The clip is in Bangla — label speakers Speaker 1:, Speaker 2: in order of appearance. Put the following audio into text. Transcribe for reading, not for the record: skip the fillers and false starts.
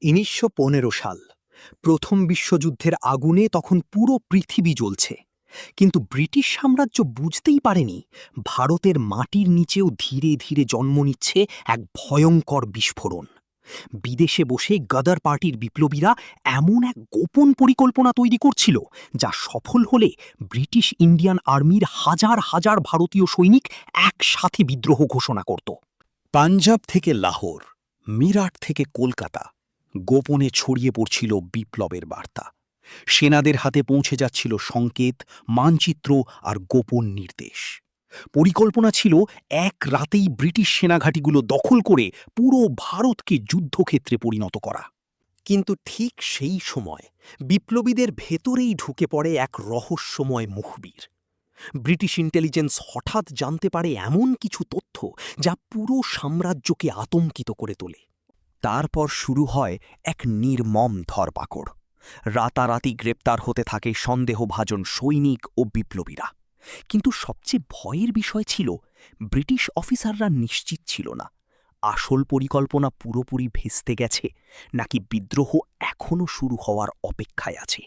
Speaker 1: ১৯১৫ সাল প্রথম বিশ্বযুদ্ধের আগুনে তখন পুরো পৃথিবী জ্বলছে। কিন্তু ব্রিটিশ সাম্রাজ্য বুঝতেই পারেনি ভারতের মাটির নিচেও ধীরে ধীরে জন্ম নিচ্ছে এক ভয়ঙ্কর বিস্ফোরণ। বিদেশে বসে গদার পার্টির বিপ্লবীরা এমন এক গোপন পরিকল্পনা তৈরি করছিল যা সফল হলে ব্রিটিশ ইন্ডিয়ান আর্মির হাজার হাজার ভারতীয় সৈনিক একসাথে বিদ্রোহ ঘোষণা করত।
Speaker 2: পাঞ্জাব থেকে লাহোর, মিরাট থেকে কলকাতা গোপনে ছড়িয়ে পড়ছিল বিপ্লবের বার্তা। সেনাদের হাতে পৌঁছে যাচ্ছিল সংকেত, মানচিত্র আর গোপন নির্দেশ। পরিকল্পনা ছিল এক রাতেই ব্রিটিশ সেনাঘাঁটিগুলো দখল করে পুরো ভারতকে যুদ্ধক্ষেত্রে পরিণত করা।
Speaker 1: কিন্তু ঠিক সেই সময় বিপ্লবীদের ভেতরেই ঢুকে পড়ে এক রহস্যময় মুখবির। ব্রিটিশ ইন্টেলিজেন্স হঠাৎ জানতে পারে এমন কিছু তথ্য যা পুরো সাম্রাজ্যকে আতঙ্কিত করে তোলে। তারপর শুরু হয় এক নির্মম ধরপাকড়। রাতারাতি গ্রেপ্তার হতে থাকে সন্দেহভাজন সৈনিক ও বিপ্লবীরা। কিন্তু সবচেয়ে ভয়ের বিষয় ছিল ব্রিটিশ অফিসাররা নিশ্চিত ছিল না আসল পরিকল্পনা পুরোপুরি ভেস্তে গেছে নাকি বিদ্রোহ এখনও শুরু হওয়ার অপেক্ষায় আছে।